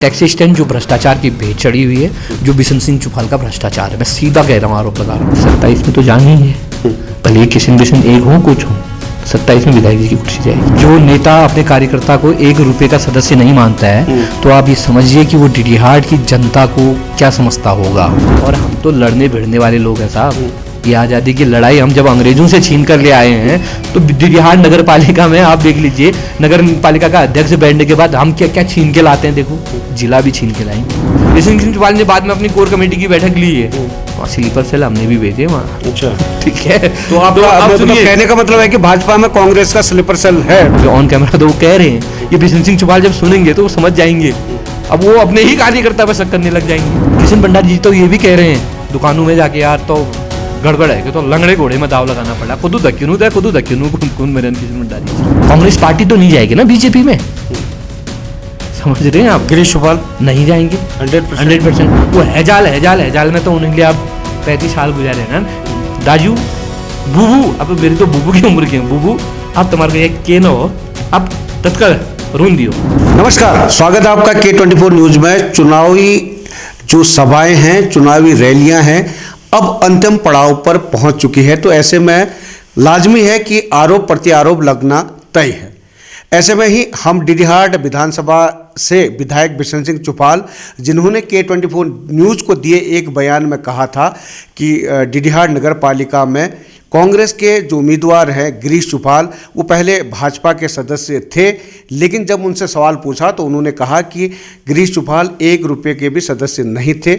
Taxation जो भ्रष्टाचार की भेंट चढ़ी हुई है, जो बिशन सिंह चुफाल का भ्रष्टाचार है, मैं सीधा कह रहा हूँ, आरोप लगा रहा हूँ। 27 में तो जान ही है, भले किशन बिशन एक हो कुछ हो, 27 में विधायक जी की कुर्सी जाएगी। जो नेता अपने कार्यकर्ता को 1 रुपए का सदस्य नहीं मानता है, तो आप ये समझिए कि वो डीडीहाट की जनता को क्या समझता होगा। और हम तो लड़ने भिड़ने वाले लोग हैं साहब। ये आज़ादी की लड़ाई हम जब अंग्रेजों से छीन कर ले आए हैं, तो डीडीहाट नगर पालिका में आप देख लीजिए, नगर पालिका का अध्यक्ष बैठने के बाद हम क्या क्या छीन के लाते हैं। देखो, जिला भी छीन के लाएंगे। बिशन सिंह चुफाल ने बाद में अपनी कोर कमेटी की बैठक ली है, वहाँ स्लीपर सेल हमने भी भेजे वहाँ। अच्छा, ठीक है। तो आप कहने का मतलब है कि भाजपा में कांग्रेस का स्लीपर सेल है। ऑन कैमरा तो वो कह रहे हैं, ये बिशन सिंह चुफाल जब सुनेंगे तो वो समझ जाएंगे। अब वो अपने ही कार्यकर्ता पर शक करने लग जाएंगे। किशन भंडारी जी तो ये भी कह रहे हैं दुकानों में जाके, यार तो गड़बड़ है कि तो लंगड़े घोड़े में दाव लगाना पड़ा, खुद धक्यूनू कौन मेरे किशन भंडारी। कांग्रेस पार्टी तो नहीं जाएगी ना बीजेपी में, समझ रहे हैं आप। गिरीश चुफाल नहीं जाएंगे 100%। वो हैजाल में तो उन्हें लिए आप 35 साल गुजारे ना। दाजू बूबू, अब मेरी तो बूबू की उम्र की है, बूबू आप तुम्हारे के न हो, अब तत्काल रून दियो। नमस्कार, स्वागत है आपका K24 न्यूज में। चुनावी जो सभाएं हैं, चुनावी रैलियां हैं, अब अंतिम पड़ाव पर पहुंच चुकी है। तो ऐसे में लाजमी है कि आरोप प्रत्यारोप लगना तय है। ऐसे में ही हम डीडीहाट विधानसभा से विधायक बिशन सिंह चुफाल, जिन्होंने K24 न्यूज़ को दिए एक बयान में कहा था कि डीडीहाट नगर पालिका में कांग्रेस के जो उम्मीदवार हैं गिरीश चुफाल, वो पहले भाजपा के सदस्य थे, लेकिन जब उनसे सवाल पूछा तो उन्होंने कहा कि गिरीश चुफाल 1 रुपये के भी सदस्य नहीं थे।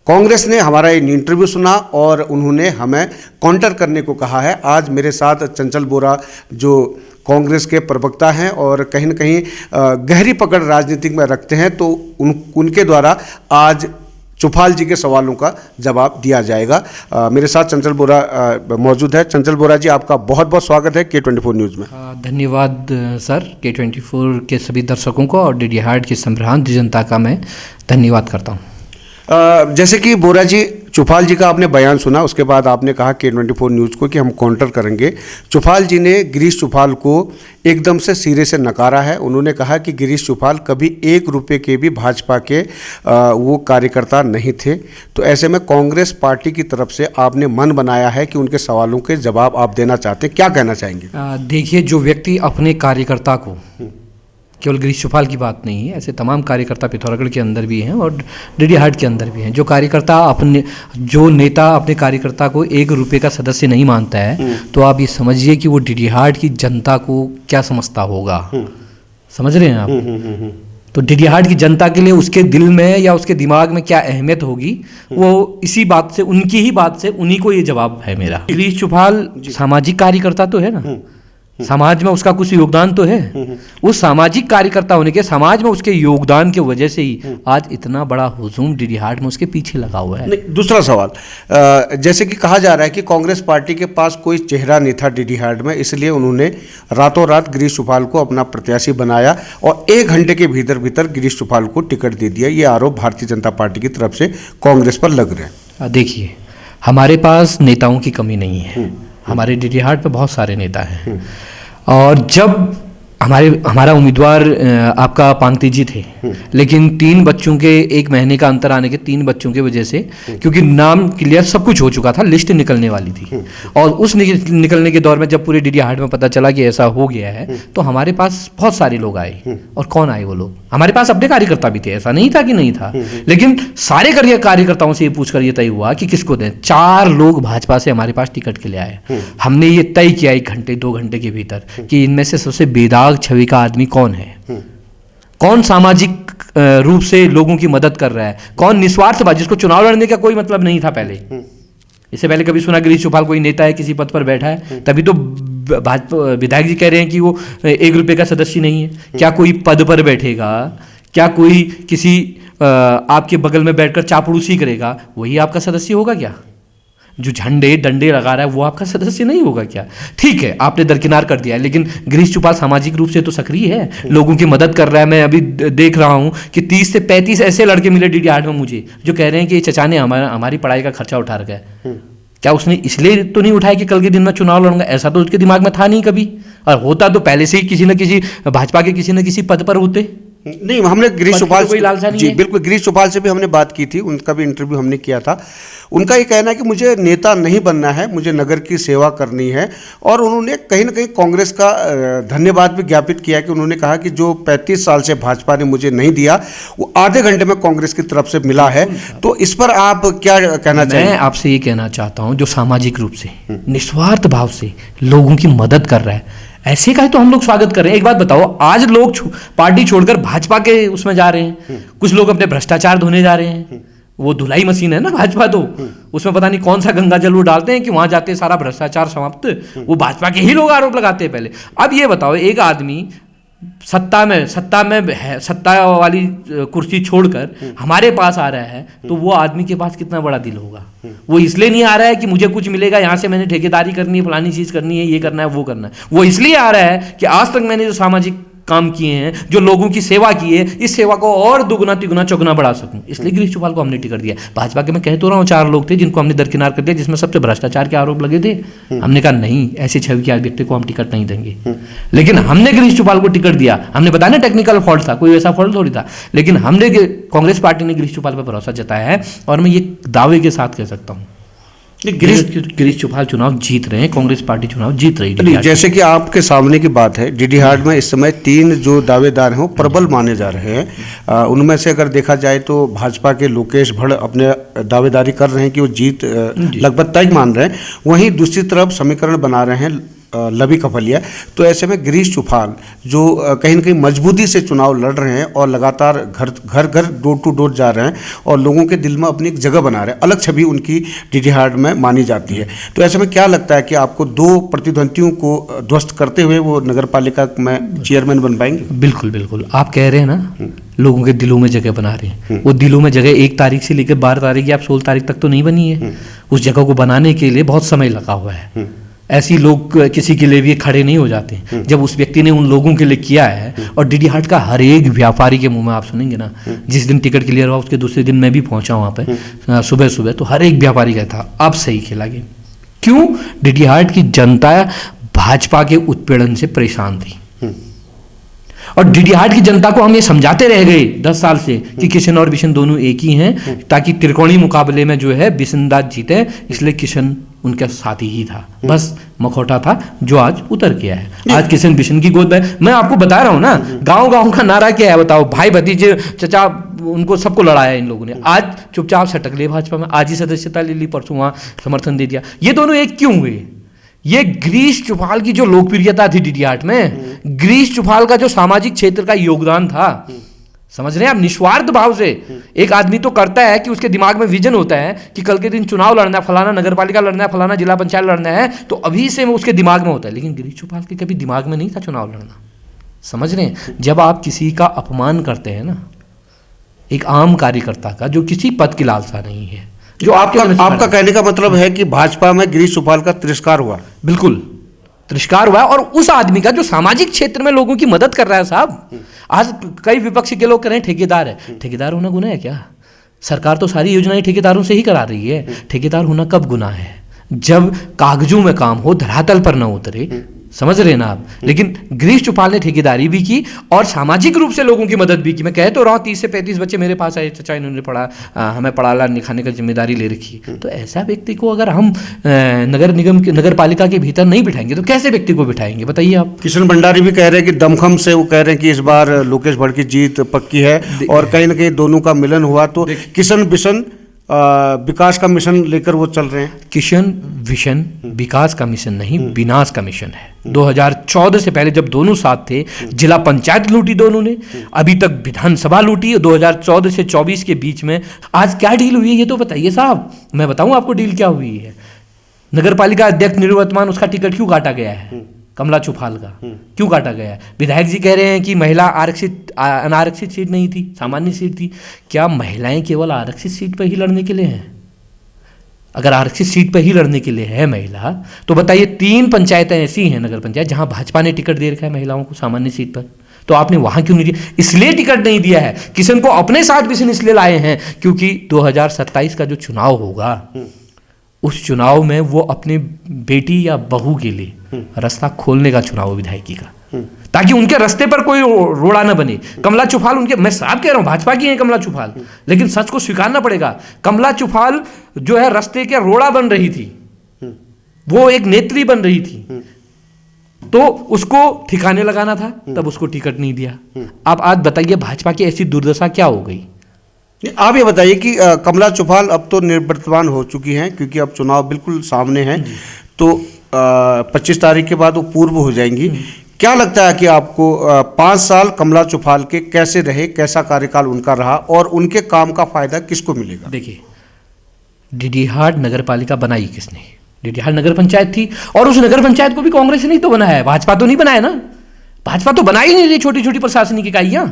कांग्रेस ने हमारा ये इंटरव्यू सुना और उन्होंने हमें काउंटर करने को कहा है। आज मेरे साथ चंचल बोरा जो कांग्रेस के प्रवक्ता हैं और कहीं न कहीं गहरी पकड़ राजनीति में रखते हैं, तो उनके द्वारा आज चुफाल जी के सवालों का जवाब दिया जाएगा। मेरे साथ चंचल बोरा मौजूद है। चंचल बोरा जी, आपका बहुत बहुत स्वागत है K24 न्यूज़ में। धन्यवाद सर। K24 के सभी दर्शकों को और डीडीहाट की संभ्रांत जनता का मैं धन्यवाद करता हूँ। जैसे कि बोरा जी, चुफाल जी का आपने बयान सुना, उसके बाद आपने कहा K24 न्यूज़ को कि हम काउंटर करेंगे। चुफाल जी ने गिरीश चुफाल को एकदम से सिरे से नकारा है। उन्होंने कहा कि गिरीश चुफाल कभी 1 रुपये के भी भाजपा के वो कार्यकर्ता नहीं थे। तो ऐसे में कांग्रेस पार्टी की तरफ से आपने मन बनाया है कि उनके सवालों के जवाब आप देना चाहते हैं, क्या कहना चाहेंगे? देखिए, जो व्यक्ति अपने कार्यकर्ता को, केवल गिरीश चुफाल की बात नहीं है, ऐसे तमाम कार्यकर्ता पिथौरागढ़ के अंदर भी हैं और डीडीहाट के अंदर भी हैं, जो नेता अपने कार्यकर्ता को 1 रुपये का सदस्य नहीं मानता है, तो आप ये समझिए कि वो डीडीहाट की जनता को क्या समझता होगा। समझ रहे हैं आप? तो डीडीहाट की जनता के लिए उसके दिल में या उसके दिमाग में क्या अहमियत होगी, वो इसी बात से, उनकी ही बात से, उन्हीं को ये जवाब है मेरा। गिरीश चुफाल सामाजिक कार्यकर्ता तो है ना, समाज में उसका कुछ योगदान तो है। उस सामाजिक कार्यकर्ता होने के, समाज में उसके योगदान की वजह से ही आज इतना बड़ा हुजूम डीडीहाट में उसके पीछे लगा हुआ है। दूसरा सवाल, जैसे कि कहा जा रहा है कि कांग्रेस पार्टी के पास कोई चेहरा नहीं था डीडीहाट में, इसलिए उन्होंने रातों रात गिरीश चुफाल को अपना प्रत्याशी बनाया और 1 घंटे के भीतर गिरीश चुफाल को टिकट दे दिया। ये आरोप भारतीय जनता पार्टी की तरफ से कांग्रेस पर लग रहे हैं। देखिए, हमारे पास नेताओं की कमी नहीं है। हमारे डीडीहाट पे बहुत सारे नेता हैं और जब हमारा उम्मीदवार आपका पांगती जी थे, लेकिन 3 बच्चों के 1 महीने का अंतर आने के 3 बच्चों की वजह से, क्योंकि नाम क्लियर सब कुछ हो चुका था, लिस्ट निकलने वाली थी, और उस निकलने के दौर में जब पूरे डीडीहाट में पता चला कि ऐसा हो गया है, तो हमारे पास बहुत सारे लोग आए। और कौन आए वो लोग? हमारे पास अपने कार्यकर्ता भी थे, ऐसा नहीं था कि नहीं था, लेकिन सारे कार्यकर्ताओं से ये पूछकर ये तय हुआ कि किसको दें। 4 लोग भाजपा से हमारे पास टिकट के लिए आए। हमने ये तय किया 1 घंटे 2 घंटे के भीतर कि इनमें से सबसे बेदाग छवि का आदमी कौन है, कौन सामाजिक रूप से लोगों की मदद कर रहा है, कौन निस्वार्थवादी, जिसको चुनाव लड़ने का कोई मतलब नहीं था पहले। इससे पहले कभी सुना गिरीश चुफाल कोई नेता है, किसी पद पर बैठा है? तभी तो भाजपा विधायक जी कह रहे हैं कि वो 1 रुपये का सदस्य नहीं है। क्या कोई पद पर बैठेगा? क्या कोई किसी आपके बगल में बैठकर चापड़ूसी करेगा, वही आपका सदस्य होगा क्या? जो झंडे डंडे लगा रहा है वो आपका सदस्य नहीं होगा क्या? ठीक है, आपने दरकिनार कर दिया है, लेकिन गिरीश चुफाल सामाजिक रूप से तो सक्रिय है, लोगों की मदद कर रहा है। मैं अभी देख रहा हूँ कि 30 से 35 ऐसे लड़के मिले डीडीहाट में मुझे, जो कह रहे हैं कि चचा ने हमारी पढ़ाई का खर्चा उठा रखा है। क्या उसने इसलिए तो नहीं उठाया कि कल के दिन में चुनाव लड़ूंगा? ऐसा तो उसके दिमाग में था नहीं कभी, और होता तो पहले से ही किसी न किसी भाजपा के किसी न किसी पद पर होते। नहीं, हमने गिरीश पद की चौपाल तो कोई लालसा नहीं जी है। बिल्कुल, गिरीश चौपाल से भी हमने बात की थी, उनका भी इंटरव्यू हमने किया था। उनका ये कहना है कि मुझे नेता नहीं बनना है, मुझे नगर की सेवा करनी है। और उन्होंने कहीं ना कहीं कांग्रेस का धन्यवाद भी ज्ञापित किया कि उन्होंने कहा कि जो 35 साल से भाजपा ने मुझे नहीं दिया वो आधे घंटे में कांग्रेस की तरफ से मिला है। तो इस पर आप क्या कहना मैं चाहिए? आपसे ये कहना चाहता हूं, जो सामाजिक रूप से निस्वार्थ भाव से लोगों की मदद कर रहा है, ऐसे का ही तो हम लोग स्वागत कर रहे हैं। एक बात बताओ, आज लोग पार्टी छोड़कर भाजपा के उसमें जा रहे हैं, कुछ लोग अपने भ्रष्टाचार धोने जा रहे हैं। वो धुलाई मशीन है ना भाजपा, तो उसमें पता नहीं कौन सा गंगा जल वो डालते हैं कि वहां जाते सारा भ्रष्टाचार समाप्त। वो भाजपा के ही लोग आरोप लगाते हैं पहले। अब ये बताओ, एक आदमी सत्ता में है, सत्ता वाली कुर्सी छोड़कर हमारे पास आ रहा है, तो वो आदमी के पास कितना बड़ा दिल होगा। वो इसलिए नहीं आ रहा है कि मुझे कुछ मिलेगा, यहाँ से मैंने ठेकेदारी करनी है, फलानी चीज़ करनी है, ये करना है, वो करना है। वो इसलिए आ रहा है कि आज तक मैंने जो सामाजिक काम किए हैं, जो लोगों की सेवा की है, इस सेवा को और दुगुना तिगुना चौगुना बढ़ा सकूं। इसलिए गिरीश चौपाल को हमने टिकट दिया। भाजपा के मैं कह तो रहा हूँ 4 लोग थे जिनको हमने दरकिनार कर दिया, जिसमें सबसे भ्रष्टाचार के आरोप लगे थे। हमने कहा नहीं, ऐसे छवि के व्यक्ति को हम टिकट नहीं देंगे। लेकिन हमने गिरीश चौपाल को टिकट दिया। हमने बताया ना टेक्निकल फॉल्ट था, कोई वैसा फॉल्ट थोड़ी था। लेकिन हमने कांग्रेस पार्टी ने गिरीश चौपाल पर भरोसा जताया है, और मैं ये दावे के साथ कह सकता हूँ गिरीश चौपाल चुनाव जीत रहे हैं, कांग्रेस पार्टी चुनाव जीत रही है। जैसे कि आपके सामने की बात है, डीडीहाट में इस समय 3 जो दावेदार हैं वो प्रबल माने जा रहे हैं। उनमें से अगर देखा जाए तो भाजपा के लोकेश भट्ट अपने दावेदारी कर रहे हैं कि वो जीत लगभग तय मान रहे हैं। वहीं दूसरी तरफ समीकरण बना रहे हैं लवी कपलिया। तो ऐसे में गिरीश चौपाल जो कहीं ना कहीं मजबूती से चुनाव लड़ रहे हैं और लगातार घर घर डोर टू डोर जा रहे हैं और लोगों के दिल में अपनी एक जगह बना रहे हैं, अलग छवि उनकी डीडीहाट में मानी जाती है। तो ऐसे में क्या लगता है कि आपको 2 प्रतिद्वंदियों को ध्वस्त करते हुए वो नगर पालिका में चेयरमैन बन पाएंगे? बिल्कुल बिल्कुल, आप कह रहे हैं ना लोगों के दिलों में जगह बना रहे हैं। वो दिलों में जगह 1 तारीख से लेकर 12 तारीख या 16 तारीख तक तो नहीं बनी है। उस जगह को बनाने के लिए बहुत समय लगा हुआ है। ऐसी लोग किसी के लिए भी खड़े नहीं हो जाते। जब उस व्यक्ति ने उन लोगों के लिए किया है, और डीडीहाट का हर एक व्यापारी के मुंह में आप सुनेंगे ना, जिस दिन टिकट क्लियर हुआ उसके दूसरे दिन मैं भी पहुंचा वहां पे सुबह सुबह, तो हर एक व्यापारी का था अब सही खेला गेम। क्यों? डीडीहाट की जनता भाजपा के उत्पीड़न से परेशान थी, और डीडीहाट की जनता को हम ये समझाते रह गए 10 साल से कि किशन और बिशन दोनों एक ही हैं, ताकि त्रिकोणीय मुकाबले में जो है बिशनदास जीते, इसलिए किशन उनका साथी ही था। बस मखौटा था जो आज उतर गया है। आज किशन बिशन की गोद में, मैं आपको बता रहा हूं ना, गांव गांव का नारा क्या है बताओ, भाई भतीजे चचा उनको सबको लड़ाया इन लोगों ने। आज चुपचाप सटक लिए भाजपा में, आज ही सदस्यता ले ली, परसों वहां समर्थन दे दिया। ये दोनों एक क्यों हुए? ये गिरीश चौपाल की जो लोकप्रियता थी डीडीहाट में, गिरीश चौपाल का जो सामाजिक क्षेत्र का योगदान था, समझ रहे हैं आप, निस्वार्थ भाव से एक आदमी तो करता है कि उसके दिमाग में विजन होता है कि कल के दिन चुनाव लड़ना है, फलाना नगर पालिका लड़ना है, फलाना जिला पंचायत लड़ना है, तो अभी से उसके दिमाग में होता है। लेकिन गिरीश चौपाल के कभी दिमाग में नहीं था चुनाव लड़ना। समझ रहे हैं? जब आप किसी का अपमान करते हैं ना, एक आम कार्यकर्ता का जो किसी पद की लालसा नहीं है, जो आपका कहने का मतलब है कि भाजपा में गिरीश चौपाल का तिरस्कार हुआ? बिल्कुल तिरस्कार हुआ, और उस आदमी का जो सामाजिक क्षेत्र में लोगों की मदद कर रहा है। साहब, आज कई विपक्ष के लोग कह रहे हैं ठेकेदार है। ठेकेदार होना गुनाह है क्या? सरकार तो सारी योजनाएं ठेकेदारों से ही करा रही है। ठेकेदार होना कब गुनाह है? जब कागजों में काम हो, धरातल पर न उतरे। समझ रहे ना आप? लेकिन गिरीश चौपाल ने ठेकेदारी भी की और सामाजिक रूप से लोगों की मदद भी की। मैं कह तो रहा हूँ 30 से 35 बच्चे मेरे पास आए, चाचा इन्होंने हमें पढ़ाला लिखाने का जिम्मेदारी ले रखी। तो ऐसा व्यक्ति को अगर हम नगर पालिका के भीतर नहीं बिठाएंगे तो कैसे व्यक्ति को बिठाएंगे बताइए आप? किशन भंडारी भी कह रहे हैं कि दमखम से वो कह रहे हैं कि इस बार लोकेश भट्ट की जीत पक्की है, और कहीं ना कहीं दोनों का मिलन हुआ तो किशन बिशन विकास का मिशन लेकर वो चल रहे हैं। किशन विशन विकास का मिशन नहीं, विनाश का मिशन है। 2014 से पहले जब दोनों साथ थे, जिला पंचायत लूटी दोनों ने, अभी तक विधानसभा लूटी। 2014 से 24 के बीच में आज क्या डील हुई है ये तो बताइए साहब। मैं बताऊं आपको डील क्या हुई है। नगर पालिका अध्यक्ष निवर्तमान, उसका टिकट क्यों काटा गया है? कमला चौपाल का क्यों काटा गया है? विधायक जी कह रहे हैं कि महिला अनारक्षित सीट नहीं थी, सामान्य सीट थी। क्या महिलाएं केवल आरक्षित सीट पर ही लड़ने के लिए हैं? अगर आरक्षित सीट पर ही लड़ने के लिए है महिला, तो बताइए 3 पंचायतें ऐसी हैं नगर पंचायत जहां भाजपा ने टिकट दे रखा है महिलाओं को सामान्य सीट पर, तो आपने वहां क्यों नहीं दिया? इसलिए टिकट नहीं दिया है। किशन को अपने साथ बिशन इसलिए लाए हैं क्योंकि 2027 का जो चुनाव होगा, उस चुनाव में वो अपने बेटी या बहू के लिए रास्ता खोलने का चुनाव है विधायकी का। ताकि उनके रास्ते पर कोई रोड़ा ना बने। कमला चौफाल उनके, मैं साफ कह रहा हूं भाजपा की है कमला चौफाल, लेकिन सच को स्वीकारना पड़ेगा, कमला चौफाल जो है रास्ते के रोड़ा बन रही थी, वो एक नेत्री बन रही थी, तो उसको ठिकाने लगाना था, तब उसको टिकट नहीं दिया। अब आज बताइए भाजपा की ऐसी दुर्दशा क्या हो गई। आप ये बताइए कि कमला चौफाल अब तो निवर्तमान हो चुकी हैं, क्योंकि अब चुनाव बिल्कुल सामने हैं, तो 25 तारीख के बाद वो पूर्व हो जाएंगी। क्या लगता है कि आपको 5 साल कमला चौफाल के कैसे रहे, कैसा कार्यकाल उनका रहा और उनके काम का फायदा किसको मिलेगा? देखिए, डीडीहाट नगर पालिका बनाई किसने? डीडीहाट नगर पंचायत थी, और उस नगर पंचायत को भी कांग्रेस ने ही तो बनाया है, भाजपा तो नहीं बनाया ना। भाजपा तो बना ही नहीं रही छोटी छोटी प्रशासनिक इकाइयां।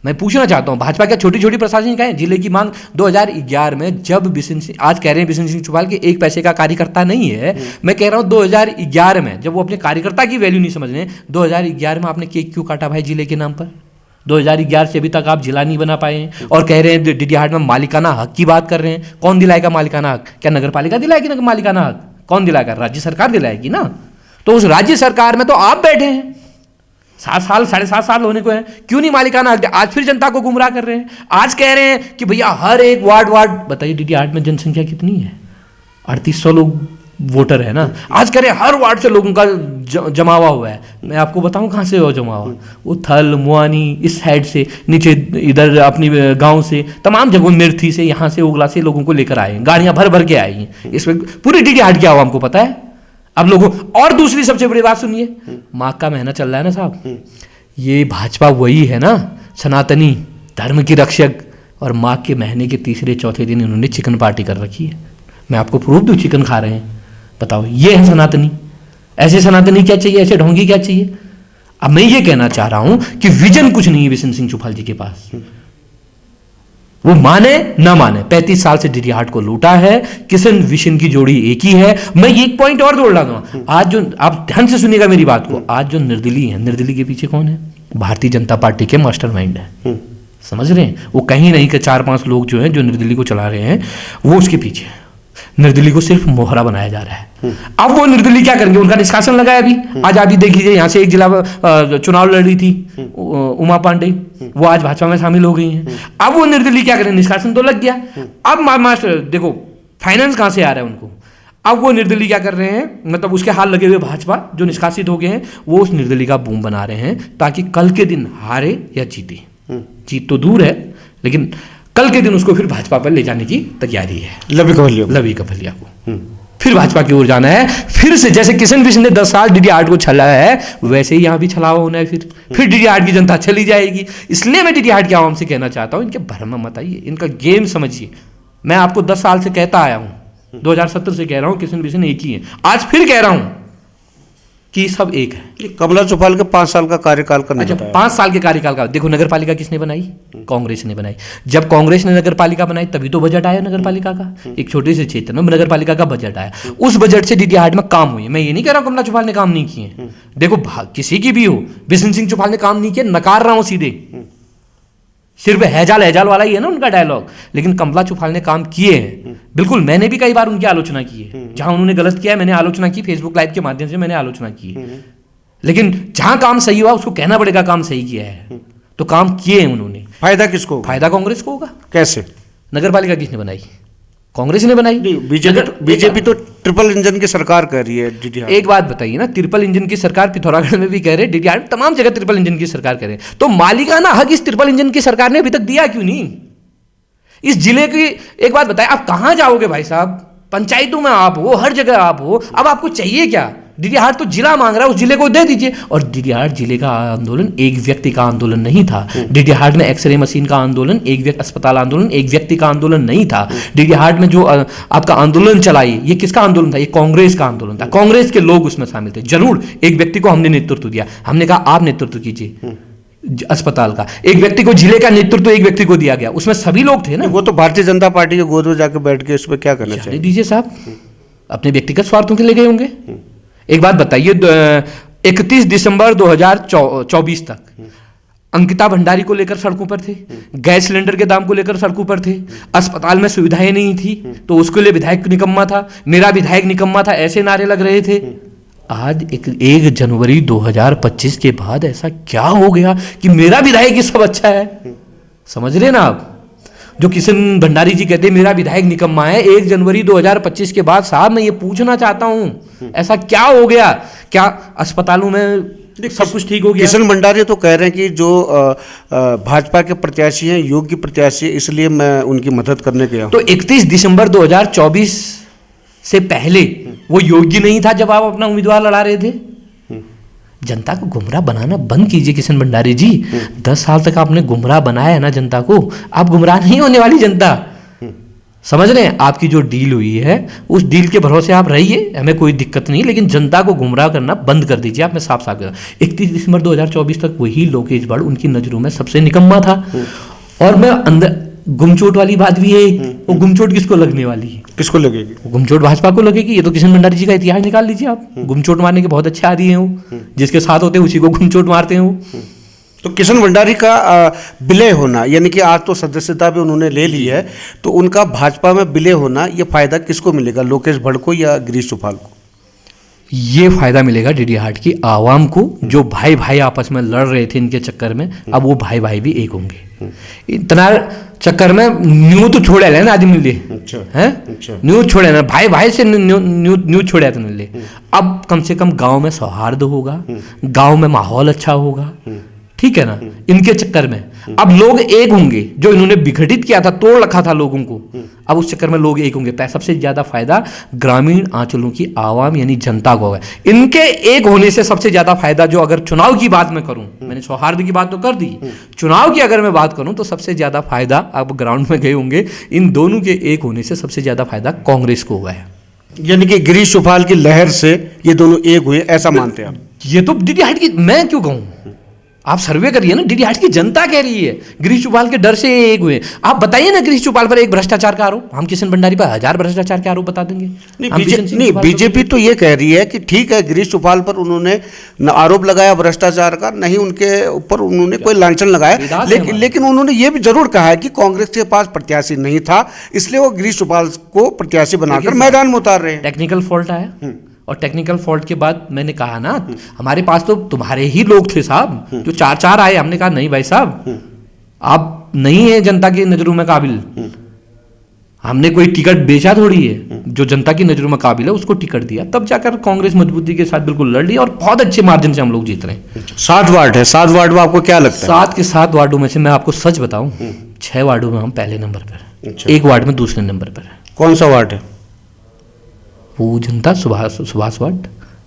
मैं पूछना चाहता हूं, भाजपा क्या छोटी छोटी प्रशासनिक इकाइयां? जिले की मांग 2011 में जब बिशन सिंह, आज कह रहे हैं बिशन सिंह चौफाल के एक पैसे का कार्यकर्ता नहीं है, मैं कह रहा हूं 2011 में जब वो अपने कार्यकर्ता की वैल्यू नहीं समझ रहे, 2011 में आपने केक क्यों काटा भाई जिले के नाम पर? 2011 से अभी तक आप जिला नहीं बना पाए हैं, और कह रहे हैं डीडीहाट में मालिकाना हक की बात कर रहे हैं। कौन दिलाएगा मालिकाना हक? क्या नगर पालिका दिलाएगी ना मालिकाना हक? कौन दिलाएगा? राज्य सरकार दिलाएगी ना। तो उस राज्य सरकार में तो आप बैठे हैं, 7 साल 7.5 साल होने को है, क्यों नहीं मालिकाना हक? आज फिर जनता को गुमराह कर रहे हैं। आज कह रहे हैं कि भैया हर एक वार्ड बताइए डीडीहाट में जनसंख्या कितनी है? 3800 लोग वोटर है ना। आज कह रहे हैं हर वार्ड से लोगों का जमावा हुआ है। मैं आपको बताऊं कहां से हो जमावा? वो थल मुआनी इस साइड से, नीचे इधर अपनी गांव से, तमाम जगहों, मिर्थी से, यहाँ से, उगला से लोगों को लेकर आए, गाड़ियां भर भर के आई हैं। इसमें पूरी डीडीहाट क्या हुआ हमको पता है। अब लोगों, और दूसरी सबसे बड़ी बात सुनिए, माँ का महीना चल रहा है ना साहब, ये भाजपा वही है ना, सनातनी धर्म की रक्षक, और माँ के महीने के तीसरे चौथे दिन इन्होंने चिकन पार्टी कर रखी है। मैं आपको प्रूफ दूं, चिकन खा रहे हैं, बताओ ये है सनातनी? ऐसे सनातनी क्या चाहिए, ऐसे ढोंगी क्या चाहिए? अब मैं ये कहना चाह रहा हूं कि विजन कुछ नहीं है बिशन सिंह चौफाल जी के पास। वो माने ना माने 35 साल से डीडीहाट को लूटा है, किशन विशन की जोड़ी एक ही है। मैं एक पॉइंट और जोड़ रहा हूं, आज जो, आप ध्यान से सुनिएगा मेरी बात को, आज जो निर्दलीय है, निर्दलीय के पीछे कौन है? भारतीय जनता पार्टी के मास्टरमाइंड है। समझ रहे हैं? वो कहीं नहीं के 4-5 लोग जो हैं, जो निर्दलीय को चला रहे हैं, वो उसके पीछे है। निर्दलीय को सिर्फ मोहरा बनाया जा रहा है। अब वो निर्दलीय क्या करेंगे? उनका निष्कासन लगा है अभी। आज आप ही देख लीजिए, यहाँ से एक जिला चुनाव लड़ रही थी उमा पांडे, वो आज भाजपा में शामिल हो गई हैं। अब वो निर्दलीय क्या करें? निष्कासन तो लग गया, अब मास्टर देखो फाइनेंस कहां से आ रहा है उनको। अब वो निर्दलीय क्या कर रहे हैं, मतलब उसके हाथ लगे हुए भाजपा जो निष्कासित हो गए हैं, वो उस निर्दलीय का बूम बना रहे हैं, ताकि कल के दिन हारे या जीते, जीत तो दूर है, लेकिन कल के दिन उसको फिर भाजपा पर ले जाने की तैयारी है। लवी कभलिया को फिर भाजपा की ओर जाना है। फिर से जैसे किशन विशन ने 10 साल डीडीहाट को छला है, वैसे ही यहाँ भी छलावा होना है। फिर डीडीहाट की जनता चली जाएगी। इसलिए मैं डीडीहाट की आवाम से कहना चाहता हूँ, इनके भ्रम मत आइए, इनका गेम समझिए। मैं आपको 10 साल से कहता आया हूँ, 2017 से कह रहा हूँ किशन विशन एक ही है, आज फिर कह रहा हूँ कि सब एक है। कमला चौफाल के 5 साल का कार्यकाल का नहीं बताया। 5 साल के कार्यकाल का देखो, नगर पालिका किसने बनाई? कांग्रेस ने बनाई। जब कांग्रेस ने नगर पालिका बनाई तभी तो बजट आया नगर पालिका का, एक छोटे से क्षेत्र में नगर पालिका का बजट आया। उस बजट से डीडीहाट में काम हुई। मैं ये नहीं कह रहा हूं कमला चौफाल ने काम नहीं किए, देखो किसी की भी हो, बिशन सिंह चौफाल ने काम नहीं किया, नकार रहा हूं सीधे, सिर्फ हैजाल वाला ही है ना उनका डायलॉग, लेकिन कमला चौफाल ने काम किए हैं। बिल्कुल, मैंने भी कई बार उनकी आलोचना की है, जहां उन्होंने गलत किया है मैंने आलोचना की, फेसबुक लाइव के माध्यम से मैंने आलोचना की है। लेकिन जहां काम सही हुआ उसको कहना पड़ेगा काम सही किया है, तो काम किए हैं उन्होंने। फायदा किसको? फायदा कांग्रेस को होगा। कैसे? नगर पालिका किसने बनाई? कांग्रेस ने बनाई। बीजेपी तो ट्रिपल इंजन की सरकार कर रही है डीडीहाट। एक बात बताइए ना, ट्रिपल इंजन की सरकार पिथौरागढ़ में भी कह रहे, डीडीहाट तमाम जगह ट्रिपल इंजन की सरकार कह रहे, तो मालिकाना हक इस ट्रिपल इंजन की सरकार ने अभी तक दिया क्यों नहीं? इस जिले की एक बात बताएं, आप कहां जाओगे भाई साहब? पंचायतों में आप हो, हर जगह आप हो, अब आपको चाहिए क्या? डीडीहाट तो जिला मांग रहा है, उस जिले को दे दीजिए। और डीडीहाट जिले का आंदोलन एक व्यक्ति का आंदोलन नहीं था। डीडीहाट में एक्सरे मशीन का आंदोलन, एक व्यक्ति अस्पताल आंदोलन एक व्यक्ति का आंदोलन नहीं था। डीडीहाट में जो आपका आंदोलन चलाई, ये किसका आंदोलन था? ये कांग्रेस का आंदोलन था, कांग्रेस के लोग उसमें शामिल थे। जरूर एक व्यक्ति को हमने नेतृत्व दिया, हमने कहा आप नेतृत्व कीजिए अस्पताल का, एक व्यक्ति को जिले का नेतृत्व एक व्यक्ति को दिया गया, उसमें सभी लोग थे ना। वो तो भारतीय जनता पार्टी के गोद में जाकर बैठ के उसमें क्या करना चाहिए? दीजिए साहब, अपने व्यक्तिगत स्वार्थों के लिए गए होंगे। एक बात बताइए, 31 दिसंबर 2024 तक अंकिता भंडारी को लेकर सड़कों पर थे, गैस सिलेंडर के दाम को लेकर सड़कों पर थे, अस्पताल में सुविधाएं नहीं थी तो उसके लिए विधायक निकम्मा था, मेरा विधायक निकम्मा था, ऐसे नारे लग रहे थे। आज 1 जनवरी 2025 के बाद ऐसा क्या हो गया कि मेरा विधायक ही सब अच्छा है? समझ रहे ना आप? जो किशन भंडारी जी कहते हैं मेरा विधायक निकम्मा है, 1 जनवरी 2025 के बाद साहब मैं ये पूछना चाहता हूं ऐसा क्या हो गया? क्या अस्पतालों में सब कुछ ठीक हो गया? किशन भंडारी तो कह रहे हैं कि जो भाजपा के प्रत्याशी हैं योग्य प्रत्याशी, इसलिए मैं उनकी मदद करने गया। तो 31 दिसंबर 2024 से पहले वो योग्य नहीं था जब आप अपना उम्मीदवार लड़ा रहे थे? जनता को गुमराह बनाना बंद कीजिए किशन भंडारी जी। 10 साल तक आपने गुमराह बनाया है ना जनता को, आप गुमराह नहीं होने वाली जनता। समझ रहे हैं? आपकी जो डील हुई है उस डील के भरोसे आप रहिए, हमें कोई दिक्कत नहीं, लेकिन जनता को गुमराह करना बंद कर दीजिए। आप मैं साफ साफ कर 31 दिसंबर 2024 तक वही लोकेश बढ़ उनकी नजरों में सबसे निकम्मा था। और मैं अंदर गुमचोट वाली बात भी है, वो गुमचोट किसको लगने वाली है? किसको लगेगी? गुमचोट भाजपा को लगेगी। ये तो किशन भंडारी जी का इतिहास निकाल लीजिए आप। गुमचोट मारने के बहुत अच्छे आदी हैं वो, जिसके साथ होते हैं उसी को गुमचोट मारते हैं वो। तो किशन भंडारी का विलय होना, यानी कि आज तो सदस्यता भी उन्होंने ले ली है, तो उनका भाजपा में विलय होना, ये फायदा किसको मिलेगा, लोकेश भड़ को या गिरीश चौपाल को? ये फायदा मिलेगा डीडीहाट की आवाम को, जो भाई भाई आपस में लड़ रहे थे इनके चक्कर में, अब वो भाई भाई भी एक होंगे। इतना चक्कर में न्यू तो छोड़े लेना आदमी ले, हैं न्यू छोड़े ना, भाई भाई से न्यू छोड़े तो ले। अब कम से कम गांव में सौहार्द होगा, गांव में माहौल अच्छा होगा, ठीक है ना? इनके चक्कर में अब लोग एक होंगे, जो इन्होंने विघटित किया था, तोड़ रखा था लोगों को, अब उस चक्कर में लोग एक होंगे। सबसे ज्यादा फायदा ग्रामीण अंचलों की आवाम यानी जनता को होगा। इनके एक होने से सबसे ज्यादा फायदा, जो अगर चुनाव की बात मैं करूं, मैंने सौहार्द की बात तो कर दी, चुनाव की अगर मैं बात करूं तो सबसे ज्यादा फायदा, आप ग्राउंड में गए होंगे, इन दोनों के एक होने से सबसे ज्यादा फायदा कांग्रेस को हुआ है। यानी कि गिरीश चौपाल की लहर से ये दोनों एक हुए, ऐसा मानते हैं आप? ये तो डीडीहाट की, मैं क्यों कहूं, आप सर्वे करिए ना, डीडीहाट की जनता कह रही है गिरीश चौपाल के डर से एक हुए। आप बताइए ना गिरीश चौपाल पर एक भ्रष्टाचार का आरोप, हम किशन भंडारी पर 1000 भ्रष्टाचार के आरोप बता देंगे। नहीं, बीजेपी तो ये कह रही है कि ठीक है गिरीश चौपाल पर उन्होंने आरोप लगाया भ्रष्टाचार का, नहीं उनके ऊपर उन्होंने कोई लांछन लगाया, लेकिन उन्होंने ये भी जरूर कहा है कि कांग्रेस के पास प्रत्याशी नहीं था, इसलिए वो गिरीश चौपाल को प्रत्याशी बनाकर मैदान में उतार रहे हैं। टेक्निकल फॉल्ट आया, और टेक्निकल फॉल्ट के बाद मैंने कहा ना, हमारे पास तो तुम्हारे ही लोग थे साहब, जो 4-4 आए। हमने कहा नहीं भाई साहब, आप नहीं है जनता की नजरों में काबिल। हमने कोई टिकट बेचा थोड़ी है, जो जनता की नजरों में काबिल है उसको टिकट दिया, तब जाकर कांग्रेस मजबूती के साथ बिल्कुल लड़ ली, और बहुत अच्छे मार्जिन से हम लोग जीत रहे हैं। 7 वार्ड है, 7 वार्ड में आपको क्या लगता है? 7 के 7 वार्डों में से मैं आपको सच बताऊं, 6 वार्डों में हम पहले नंबर पर, 1 वार्ड में दूसरे नंबर पर है। कौन सा वार्ड है? वो जनता सुभाष वार्ड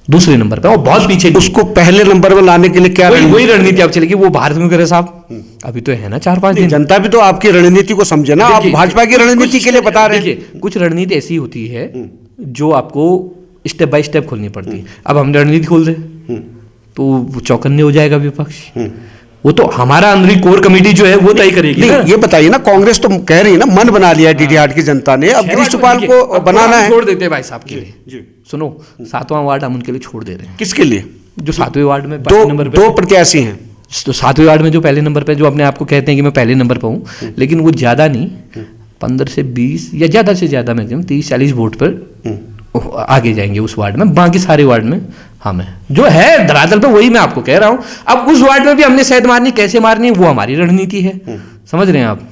दूसरे नंबर पे, और बहुत पीछे। उसको पहले नंबर में लाने के लिए क्या वही रणनीति अब चलेगी, वो बाहर क्यों करे साहब? अभी तो है ना 4-5 दिन। जनता भी तो आपकी रणनीति को समझे ना, आप भाजपा की रणनीति के लिए बता रहे हैं। कुछ रणनीति ऐसी होती है जो आपको स्टेप बाय स्टेप खोलनी पड़ती है। अब हम रणनीति खोल दें तो चौकन्ने हो जाएगा विपक्ष। वो तो हमारा अंदरी कोर कमेटी जो है वो तय करेगी। नहीं, ये बताइए ना, कांग्रेस तो कह रही है ना, मन बना लिया है डीडीहाट की जनता ने, अब गिरीश चौपाल को बनाना है। छोड़ देते हैं भाई साहब के लिए। सुनो, 7वां वार्ड हम उनके लिए छोड़ दे रहे हैं। किसके लिए? जो 7वें वार्ड में दो प्रत्याशी हैं, तो 7वें वार्ड में जो पहले नंबर पे, जो अपने आप को कहते हैं कि मैं पहले नंबर पर हूँ, लेकिन वो ज्यादा नहीं, 15 से 20 या ज्यादा से ज्यादा मैक्सिमम 30-40 वोट पर आगे जाएंगे उस वार्ड में। बाकी सारे वार्ड में हम है, जो है धरातल पे वही मैं आपको कह रहा हूं। अब उस वार्ड में भी हमने शहद मारनी, कैसे मारनी, वो हमारी रणनीति है। समझ रहे हैं आप?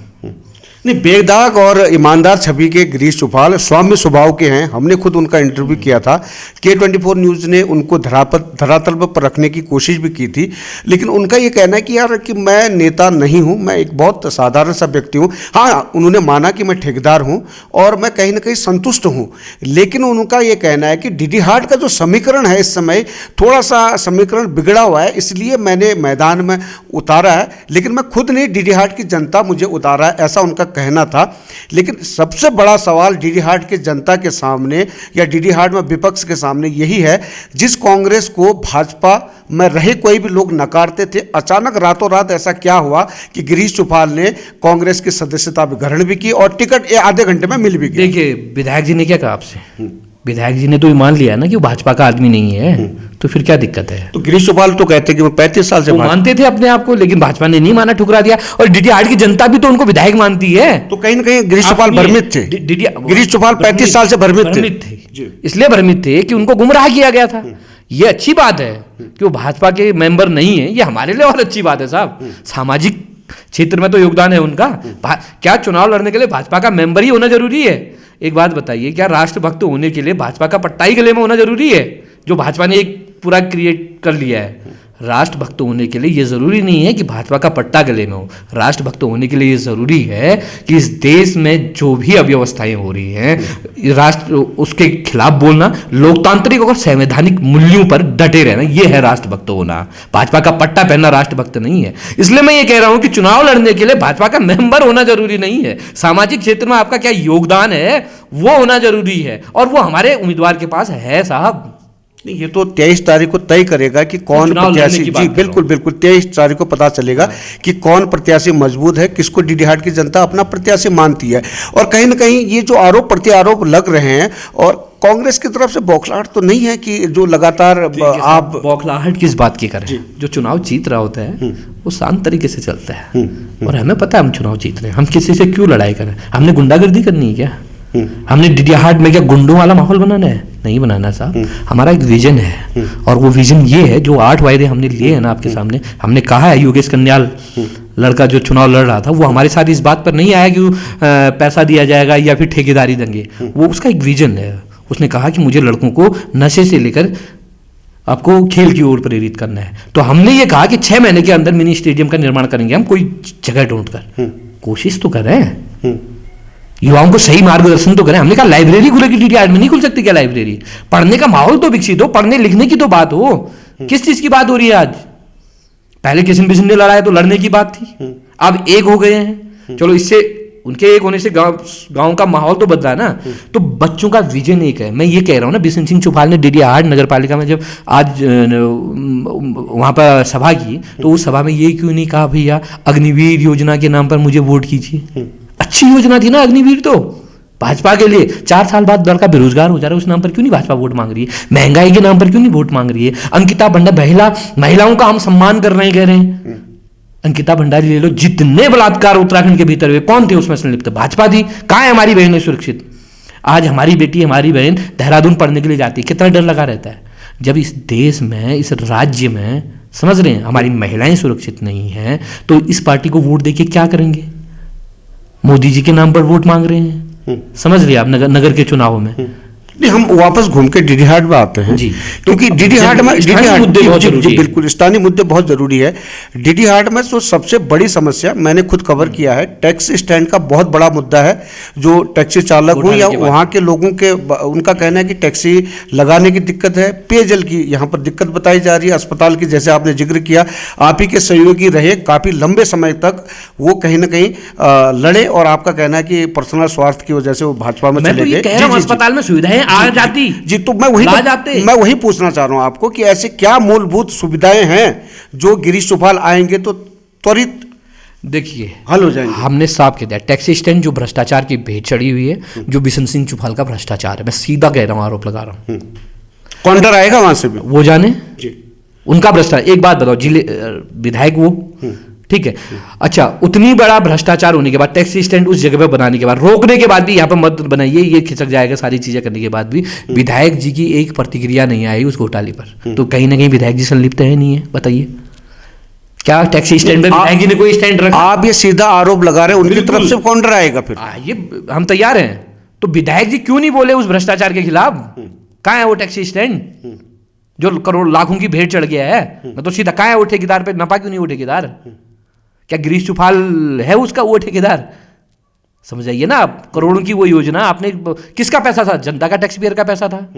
नहीं, बेदाग और ईमानदार छवि के गिरीश चौपाल सौम्य स्वभाव के हैं। हमने खुद उनका इंटरव्यू किया था, K24 न्यूज़ ने उनको धरातल पर रखने की कोशिश भी की थी, लेकिन उनका ये कहना है कि यार कि मैं नेता नहीं हूँ, मैं एक बहुत साधारण सा व्यक्ति हूँ। हाँ, उन्होंने माना कि मैं ठेकेदार हूँ और मैं कहीं ना कहीं संतुष्ट हूँ, लेकिन उनका ये कहना है कि डीडीहाट का जो समीकरण है इस समय थोड़ा सा समीकरण बिगड़ा हुआ है, इसलिए मैंने मैदान में उतारा है, लेकिन मैं खुद नहीं, डीडीहाट की जनता मुझे उतारा है, ऐसा उनका कहना था। लेकिन सबसे बड़ा सवाल डीडीहाट की जनता के सामने या डीडीहाट में विपक्ष के सामने यही है, जिस कांग्रेस को भाजपा में रहे कोई भी लोग नकारते थे, अचानक रातों रात ऐसा क्या हुआ कि गिरीश चौपाल ने कांग्रेस की सदस्यता ग्रहण भी की और टिकट आधे घंटे में मिल भी गया। देखिए, विधायक जी ने क्या कहा आपसे? विधायक जी ने तो मान लिया ना कि वो भाजपा का आदमी नहीं है, तो फिर क्या दिक्कत है? तो गिरीश चौपाल तो कहते हैं कि वो 35 साल से मानते थे अपने आप को, लेकिन भाजपा ने नहीं माना, ठुकरा दिया। और डीडीहाट की जनता भी तो उनको विधायक मानती है। तो कहीं ना कहीं गिरीश चौपाल भ्रमित थे। गिरीश चौपाल 35 साल से भ्रमित थे, इसलिए भ्रमित थे कि उनको गुमराह किया गया था। ये अच्छी बात है कि वो भाजपा के मेंबर नहीं है, ये हमारे लिए और अच्छी बात है साहब। सामाजिक क्षेत्र में तो योगदान है उनका। क्या चुनाव लड़ने के लिए भाजपा का मेंबर ही होना जरूरी है? एक बात बताइए, क्या राष्ट्रभक्त होने के लिए भाजपा का पट्टा ही गले में होना जरूरी है, जो भाजपा ने एक पूरा क्रिएट कर लिया है? राष्ट्रभक्त होने के लिए ये जरूरी नहीं है कि भाजपा का पट्टा गले में हो। राष्ट्रभक्त होने के लिए ये जरूरी है कि इस देश में जो भी अव्यवस्थाएं हो रही हैं, राष्ट्र उसके खिलाफ बोलना, लोकतांत्रिक और संवैधानिक मूल्यों पर डटे रहना, ये है राष्ट्रभक्त होना। भाजपा का पट्टा पहनना राष्ट्रभक्त नहीं है। इसलिए मैं ये कह रहा हूं कि चुनाव लड़ने के लिए भाजपा का मेंबर होना जरूरी नहीं है। सामाजिक क्षेत्र में आपका क्या योगदान है वो होना जरूरी है, और वो हमारे उम्मीदवार के पास है साहब। नहीं, ये तो 23 तारीख को तय करेगा कि कौन प्रत्याशी, जी बिल्कुल बिल्कुल 23 तारीख को पता चलेगा कि कौन प्रत्याशी मजबूत है, किसको डीडी हाट की जनता अपना प्रत्याशी मानती है। और कहीं ना कहीं ये जो आरोप प्रत्यारोप लग रहे हैं, और कांग्रेस की तरफ से बौखलाहट तो नहीं है कि जो लगातार आप बौखलाहट किस बात की करें? जो चुनाव जीत रहा होता है वो शांत तरीके से चलता है, और हमें पता है हम चुनाव जीत रहे हैं। हम किसी से क्यों लड़ाई करें? हमने गुंडागर्दी करनी है क्या? हमने डीडी हाट में क्या गुंडों वाला माहौल बनाना है? नहीं बनाना साहब। हमारा एक विजन है, और वो विजन ये है, जो 8 वायदे हमने लिए हैं ना आपके सामने, हमने कहा है। योगेश कन्याल लड़का जो चुनाव लड़ रहा था, वो हमारे साथ इस बात पर नहीं आया कि पैसा दिया जाएगा या फिर ठेकेदारी देंगे। वो उसका एक विजन है। उसने कहा कि मुझे लड़कों को नशे से लेकर आपको खेल की ओर प्रेरित करना है। तो हमने ये कहा कि 6 महीने के अंदर मिनी स्टेडियम का निर्माण करेंगे हम, कोई जगह ढूंढ कर। कोशिश तो करें, युवाओं को सही मार्गदर्शन तो करें। हमने कहा लाइब्रेरी खुलेगी डीडी हाट में, नहीं खुल सकती क्या लाइब्रेरी? पढ़ने का माहौल तो विकसित हो, पढ़ने लिखने की तो बात हो। किस चीज की बात हो रही है आज? पहले किशन बिशन ने लड़ाया तो लड़ने की बात थी, अब एक हो गए हैं। चलो, इससे उनके एक होने से गांव का माहौल तो बदला ना। तो बच्चों का विजन एक है। मैं ये कह रहा हूं ना, बिशन सिंह चौपाल ने डीडी हाट नगर पालिका में जब आज वहां पर सभा की, तो उस सभा में ये क्यों नहीं कहा भैया अग्निवीर योजना के नाम पर मुझे वोट कीजिए? अच्छी योजना थी ना अग्निवीर, तो भाजपा के लिए। 4 साल बाद लड़का बेरोजगार हो जा रहा है, उस नाम पर क्यों नहीं भाजपा वोट मांग रही है? महंगाई के नाम पर क्यों नहीं वोट मांग रही है? अंकिता भंडारी, महिलाओं का हम सम्मान कर रहे हैं, कह रहे हैं। अंकिता भंडारी ले लो, जितने बलात्कार उत्तराखंड के भीतर हुए, कौन थे उसमें संलिप्त? भाजपा थी। कहाँ है हमारी बहनें सुरक्षित? आज हमारी बेटी, हमारी बहन देहरादून पढ़ने के लिए जाती है, कितना डर लगा रहता है। जब इस देश में, इस राज्य में, समझ रहे हैं, हमारी महिलाएं सुरक्षित नहीं हैं, तो इस पार्टी को वोट देके क्या करेंगे? मोदी जी के नाम पर वोट मांग रहे हैं। समझ रहे आप? नगर के चुनावों में। नहीं, हम वापस घूम के डीडी हाट में आते हैं जी, क्योंकि डीडी हाट में बिल्कुल स्थानीय मुद्दे बहुत जरूरी है। डीडी हाट में तो सबसे बड़ी समस्या मैंने खुद कवर किया है, टैक्सी स्टैंड का बहुत बड़ा मुद्दा है। जो टैक्सी चालक हो या वहाँ के लोगों के, उनका कहना है कि टैक्सी लगाने की दिक्कत है, पेयजल की यहाँ पर दिक्कत बताई जा रही है, अस्पताल की जैसे आपने जिक्र किया, आप ही के सहयोगी रहे काफी लंबे समय तक, वो कहीं ना कहीं लड़े, और आपका कहना है कि पर्सनल स्वार्थ की वजह से वो भाजपा में चले गए। अस्पताल में सुविधाएं आ जाती जी, तो मैं वही पूछना चाह रहा हूं आपको कि ऐसे क्या मूलभूत सुविधाएं हैं जो गिरीश चौपाल आएंगे तो त्वरित देखिए हल हो जाएंगे? हमने साफ कह दिया, टैक्सी स्टैंड जो भ्रष्टाचार की भेंट चढ़ी हुई है, जो बिशन सिंह चौपाल का भ्रष्टाचार है, मैं सीधा कह रहा हूं, आरोप लगा रहा हूं। काउंटर आएगा वहां से भी, वो जाने जी। उनका भ्रष्टाचार। एक बात बताओ, जिले विधायक वो, ठीक है, अच्छा, उतनी बड़ा भ्रष्टाचार होने के बाद, टैक्सी स्टैंड उस जगह पे बनाने के बाद, रोकने के बाद भी यहाँ पे मत बनाइए, ये खिसक जाएगा, सारी चीजें करने के बाद भी विधायक जी की एक प्रतिक्रिया नहीं आई उस घोटाले पर। तो कहीं ना कहीं विधायक जी संलिप्त है, नहीं है? बताइए, क्या टैक्सी स्टैंड में विधायक जी ने कोई स्टैंड रखा? आप ये सीधा आरोप लगा रहे हैं, उनकी तरफ से काउंटर आएगा फिर? ये हम तैयार हैं। तो विधायक जी क्यों नहीं बोले उस भ्रष्टाचार के खिलाफ? कहाँ है वो टैक्सी स्टैंड जो करोड़ लाखों की भेंट चढ़ गया है? मैं तो सीधा, कहाँ है वो ठेकेदार पे नपा क्यों नहीं वो ठेकेदार? क्या गिरीश चौपाल है उसका वो ठेकेदार? समझ आइए ना आप, करोड़ों की वो योजना आपने, किसका पैसा था? जनता का, टैक्स पेयर का पैसा था।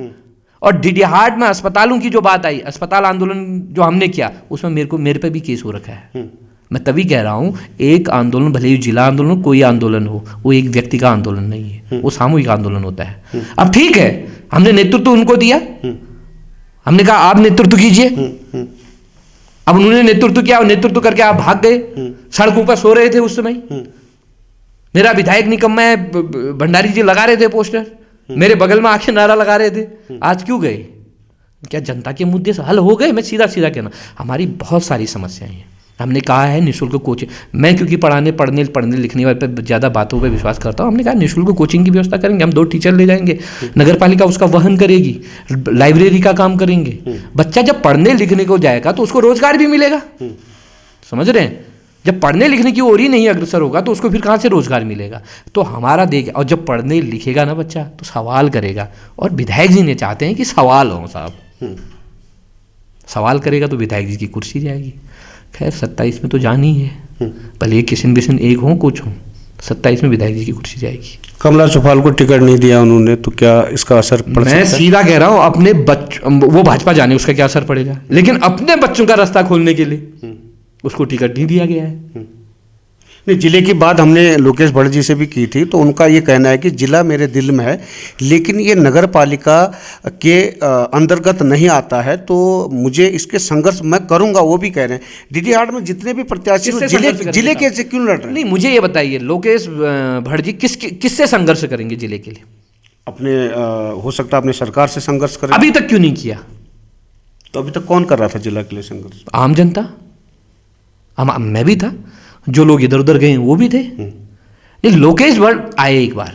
और डीडी हाट में अस्पतालों की जो बात आई, अस्पताल आंदोलन जो हमने किया, उसमें मेरे पे भी केस हो रखा है। मैं तभी कह रहा हूं, एक आंदोलन, भले ही जिला आंदोलन हो, कोई आंदोलन हो, वो एक व्यक्ति का आंदोलन नहीं है, वो सामूहिक आंदोलन होता है। अब ठीक है, हमने नेतृत्व उनको दिया, हमने कहा आप नेतृत्व कीजिए। अब उन्होंने नेतृत्व किया, और नेतृत्व करके आप भाग गए, सड़कों पर सो रहे थे उस समय। मेरा विधायक निकम्मा है, भंडारी जी लगा रहे थे पोस्टर, मेरे बगल में आके नारा लगा रहे थे। आज क्यों गए? क्या जनता के मुद्दे से हल हो गए? मैं सीधा सीधा कहना, हमारी बहुत सारी समस्याएं हैं, हमने कहा है निःशुल्क कोचिंग, मैं क्योंकि पढ़ने लिखने वाले पे ज़्यादा बातों पे विश्वास करता हूँ, हमने कहा निःशुल्क कोचिंग की व्यवस्था करेंगे, हम 2 टीचर ले जाएंगे, नगर पालिका उसका वहन करेगी, लाइब्रेरी का काम करेंगे। बच्चा जब पढ़ने लिखने को जाएगा तो उसको रोजगार भी मिलेगा, समझ रहे हैं? जब पढ़ने लिखने की ओर ही नहीं अग्रसर होगा तो उसको फिर कहाँ से रोजगार मिलेगा? तो हमारा देख, और जब पढ़ने लिखेगा ना बच्चा तो सवाल करेगा, और विधायक जी ने चाहते हैं कि सवाल हो साहब, सवाल करेगा तो विधायक जी की कुर्सी जाएगी। खैर 27 में तो जानी है, भले किशन बिशन एक हो कुछ हो, 27 में विधायक जी की कुर्सी जाएगी। कमला चौपाल को टिकट नहीं दिया उन्होंने, तो क्या इसका असर पड़ सकता है? मैं सीधा कह रहा हूँ, अपने वो भाजपा जाने उसका क्या असर पड़ेगा, लेकिन अपने बच्चों का रास्ता खोलने के लिए उसको टिकट नहीं दिया गया है। नहीं, जिले की बात हमने लोकेश भट्ट जी से भी की थी, तो उनका ये कहना है कि जिला मेरे दिल में है, लेकिन ये नगर पालिका के अंतर्गत नहीं आता है, तो मुझे इसके संघर्ष मैं करूंगा, वो भी कह रहे हैं। डीडी हाट में जितने भी प्रत्याशी जिले के से क्यों लड़ रहे हैं? नहीं, मुझे ये बताइए लोकेश भट्ट जी किससे संघर्ष करेंगे जिले के लिए? अपने हो सकता है अपने सरकार से संघर्ष करें। अभी तक क्यों नहीं किया? तो अभी तक कौन कर रहा था जिला के लिए संघर्ष? आम जनता, मैं भी था, जो लोग इधर उधर गए वो भी थे। ये लोकेश भट्ट आए एक बार,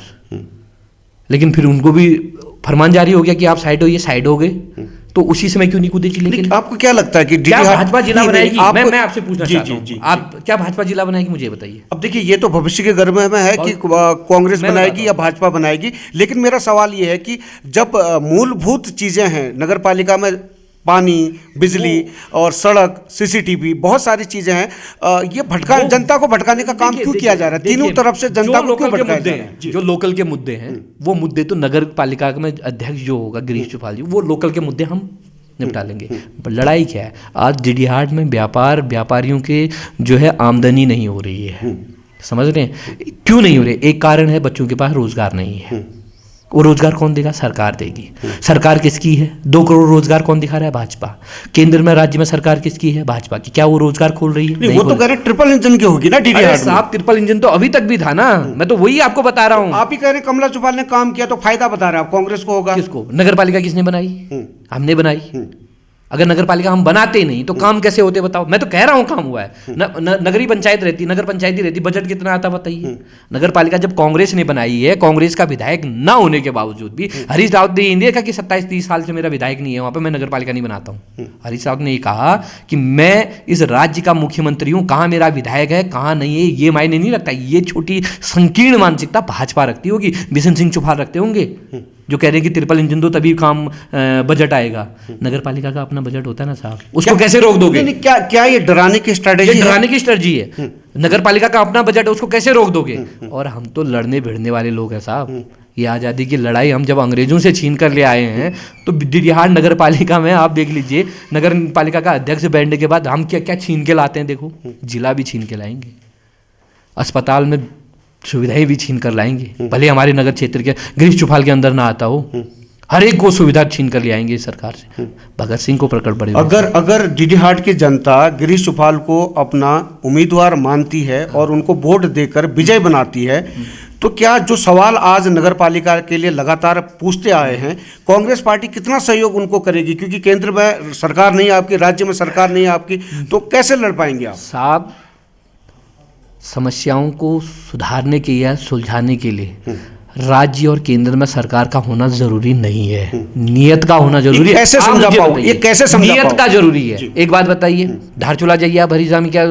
लेकिन फिर उनको भी फरमान जारी हो गया कि आप साइड होइए, साइड हो गए, तो उसी समय क्यों नहीं कूदे जिले के लिए? आपको क्या लगता है कि क्या भाजपा जिला बनाएगी? मैं आपसे पूछना चाहता हूं, आप क्या भाजपा जिला बनाएगी, मुझे बताइए। अब देखिए, ये तो भविष्य के गर्भ में है कि कांग्रेस बनाएगी या भाजपा बनाएगी, लेकिन मेरा सवाल ये है कि जब मूलभूत चीजें हैं नगर पालिका में, पानी, बिजली और सड़क, सीसीटीवी, बहुत सारी चीजें हैं, ये जनता को भटकाने का काम क्यों किया जा रहा है? तीनों तरफ से जनता को क्यों भटकाया जा रहा है? जो लोकल के मुद्दे हैं, वो मुद्दे तो नगर पालिका में अध्यक्ष जो होगा गिरीश चौपाल जी, वो लोकल के मुद्दे हम निपटा लेंगे। लड़ाई क्या है? आज डीडी हाट में व्यापारियों के जो है आमदनी नहीं हो रही है, समझ रहे हैं? क्यों नहीं हो रही? एक कारण है, बच्चों के पास रोजगार नहीं है। वो रोजगार कौन देगा? सरकार देगी। सरकार किसकी है? 2 करोड़ रोजगार कौन दिखा रहा है? भाजपा। केंद्र में, राज्य में सरकार किसकी है? भाजपा की। क्या वो रोजगार खोल रही है? नहीं, वो तो कह रहे ट्रिपल इंजन की होगी ना डीडी हाट में। साहब, ट्रिपल इंजन तो अभी तक भी था ना, मैं तो वही आपको बता रहा हूँ। आप ही कह रहे हैं कमला चौपाल ने काम किया तो फायदा बता रहे हैं आप, कांग्रेस को होगा। किसको? नगर पालिका किसने बनाई? हमने बनाई। अगर नगर पालिका हम बनाते नहीं तो काम कैसे होते बताओ? मैं तो कह रहा हूँ काम हुआ है। नगरीय पंचायत रहती, नगर पंचायती रहती, बजट कितना आता बताइए? नगर पालिका जब कांग्रेस ने बनाई है, कांग्रेस का विधायक ना होने के बावजूद भी हरीश रावत ने ये कहा कि 27-30 साल से मेरा विधायक नहीं है वहां पे, मैं नगर पालिका नहीं बनाता हूँ। हरीश रावत ने ये कहा कि मैं इस राज्य का मुख्यमंत्री हूँ, कहाँ मेरा विधायक है कहाँ नहीं है ये मायने नहीं रखता। ये छोटी संकीर्ण मानसिकता भाजपा रखती होगी, बिशन सिंह चौहान रखते होंगे, जो कह रहे हैं कि ट्रिपल इंजन दो तभी काम बजट आएगा। नगर पालिका का अपना बजट होता है ना साहब, उसको कैसे रोक दोगे? नहीं, क्या ये डराने की स्ट्रेटेजी है? डराने की स्ट्रेटजी है। नगर पालिका का अपना बजट है, उसको कैसे रोक दोगे? और हम तो लड़ने भिड़ने वाले लोग हैं साहब। ये आज़ादी की लड़ाई हम जब अंग्रेजों से छीन कर ले आए हैं, तो डीडी हाट नगर पालिका में आप देख लीजिए, नगर पालिका का अध्यक्ष बैठने के बाद हम क्या क्या छीन के लाते हैं। देखो, जिला भी छीन के लाएंगे, अस्पताल में सुविधाएं भी छीन कर लाएंगे, भले हमारे नगर क्षेत्र के गिरीश चौपाल के अंदर ना आता हो, हर एक को सुविधा छीन कर ले आएंगे सरकार से। भगत सिंह को प्रकट पड़े। अगर डीडी हाट की जनता गिरीश चौपाल को अपना उम्मीदवार मानती है और उनको वोट देकर विजय बनाती है, तो क्या जो सवाल आज नगर पालिका के लिए लगातार पूछते आए हैं, कांग्रेस पार्टी कितना सहयोग उनको करेगी? क्योंकि केंद्र में सरकार नहीं है आपकी, राज्य में सरकार नहीं है आपकी, तो कैसे लड़ पाएंगे आप? साहब, समस्याओं को सुधारने के या सुलझाने के लिए राज्य और केंद्र में सरकार का होना जरूरी नहीं है, नियत का होना जरूरी है। कैसे समझा पाओ? ये कैसे समझा? नियत का जरूरी है। एक बात बताइए, धारचूला जाइए आप, हरिजामी क्या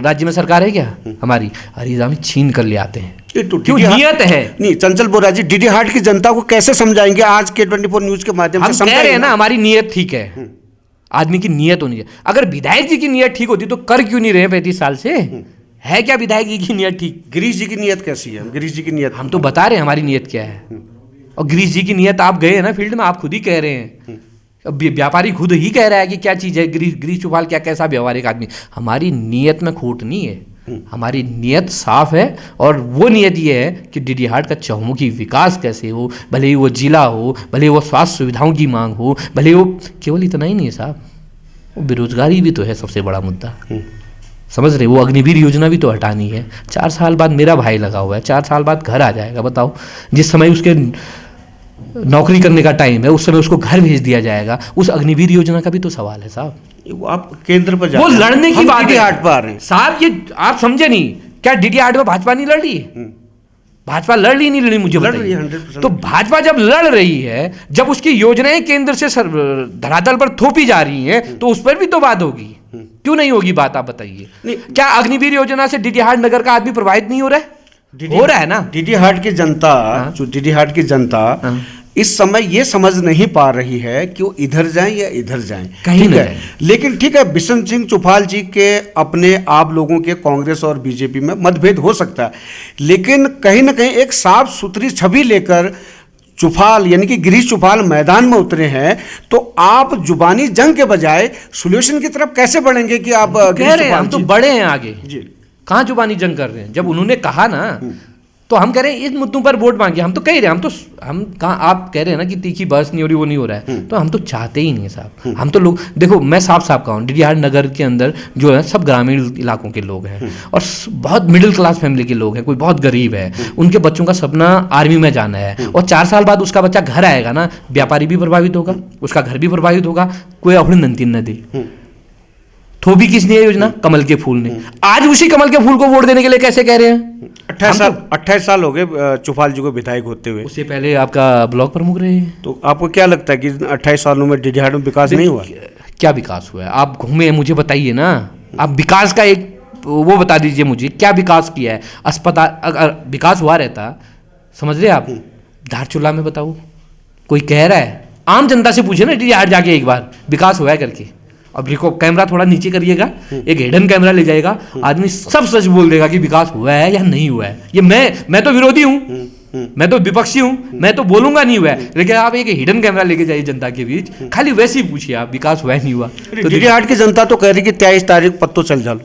राज्य में सरकार है क्या हमारी? हरिजामी छीन कर ले आते हैं। तो क्यों? नियत है। नहीं, चंचल बोरा जी, डीडी हाट की जनता को कैसे समझाएंगे आज के 24 न्यूज के माध्यम से? हम कह रहे हैं ना, हमारी नियत ठीक है, आदमी की नियत होनी चाहिए। अगर विधायक जी की नियत ठीक होती तो कर क्यों नहीं रहे 35 साल से? है क्या विधायक जी की नियत ठीक? गिरीश जी की नियत कैसी है? गिरीश जी की नियत हम तो बता रहे हैं हमारी नियत क्या है। और गिरीश जी की नियत, आप गए हैं ना फील्ड में, आप खुद ही कह रहे हैं, व्यापारी खुद ही कह रहा है कि क्या चीज़ है गिरीश चौपाल, क्या कैसा व्यवहारिक आदमी। हमारी नियत में खोट नहीं है, हमारी नियत साफ है। और वो नियत ये है कि डीडी हाट का चहुमुखी विकास कैसे हो, भले ही वो जिला हो, भले ही वो स्वास्थ्य सुविधाओं की मांग हो, भले ही वो, केवल इतना ही नहीं है साहब, वो बेरोजगारी भी तो है सबसे बड़ा मुद्दा, समझ रहे? वो अग्निवीर योजना भी तो हटानी है। 4 साल बाद मेरा भाई लगा हुआ है, 4 साल बाद घर आ जाएगा, बताओ। जिस समय उसके नौकरी करने का टाइम है उस समय उसको घर भेज दिया जाएगा। उस अग्निवीर योजना का भी तो सवाल है साहब। वो आप केंद्र पर वो लड़ने की बात है। हाट पर आ रहे हैं साहब, ये आप समझे नहीं क्या? डीडी हाट में भाजपा नहीं लड़ रही है? भाजपा लड़ रही नहीं लड़ी? मुझे लड़ रही है, बताइए। 100%। तो भाजपा जब लड़ रही है, जब उसकी योजनाएं केंद्र से धरातल पर थोपी जा रही हैं, तो उस पर भी तो बात होगी। क्यों नहीं होगी बात, आप बताइए। क्या अग्निवीर योजना से डीडी हाट नगर का आदमी प्रभावित नहीं हो रहा है? हो रहा है ना। डीडी हाट की जनता, जो डीडी हाट की जनता इस समय ये समझ नहीं पा रही है कि वो इधर जाएं या इधर जाएं, कहीं ठीक नहीं है। लेकिन ठीक है, बिशन सिंह चुफाल जी के अपने आप लोगों के कांग्रेस और बीजेपी में मतभेद हो सकता है, लेकिन कहीं ना कहीं एक साफ सुथरी छवि लेकर चुफाल यानी कि गिरीश चुफाल मैदान में उतरे हैं। तो आप जुबानी जंग के बजाय सॉल्यूशन की तरफ कैसे बढ़ेंगे कि आप कह रहे हैं हम तो बड़े हैं आगे जी, कहाँ जुबानी जंग कर रहे हैं? जब उन्होंने कहा ना, तो हम कह रहे हैं इस मुद्दों पर वोट मांगिए। हम तो कह रहे हैं, हम कहाँ, आप कह रहे हैं ना कि तीखी बहस नहीं हो रही, वो नहीं हो रहा है, तो हम तो चाहते ही नहीं है साहब। हम तो लोग, देखो मैं साफ साफ कहूँ, डीडी हाट नगर के अंदर जो है सब ग्रामीण इलाकों के लोग हैं और बहुत मिडिल क्लास फैमिली के लोग हैं। कोई बहुत गरीब है, उनके बच्चों का सपना आर्मी में जाना है, और 4 साल बाद उसका बच्चा घर आएगा ना, व्यापारी भी प्रभावित होगा, उसका घर भी प्रभावित होगा, कोई अपनी नंतीन न दे। थोपी किसने है योजना? कमल के फूल ने। आज उसी कमल के फूल को वोट देने के लिए कैसे कह रहे हैं? 28 साल हो गए चुफाल जी को विधायक होते हुए। उससे पहले आपका ब्लॉक प्रमुख रहे हैं। तो आपको क्या लगता है कि 28 सालों में डीडी हाट में विकास नहीं हुआ? क्या विकास हुआ है? आप घूमे, मुझे बताइए ना। आप विकास का एक वो बता दीजिए मुझे, क्या विकास किया है? अस्पताल, अगर विकास हुआ रहता, समझ रहे आप, धारचूला में बताओ, कोई कह रहा है? आम जनता से पूछे ना डीडी हाट जाके एक बार, विकास हुआ है करके। अब देखो, कैमरा थोड़ा नीचे करिएगा, एक हिडन कैमरा ले जाएगा, आदमी सब सच बोल देगा कि विकास हुआ है या नहीं हुआ है। ये मैं तो विरोधी हूँ, मैं तो विपक्षी हूँ, मैं तो बोलूंगा नहीं हुआ है, लेकिन आप एक हिडन कैमरा लेके जाइए जनता के बीच, खाली वैसे ही पूछिए आप, विकास हुआ है नहीं हुआ। तो डीडी हाट की जनता तो कह रही कि 23 तारीख पत्तो चल जाओ।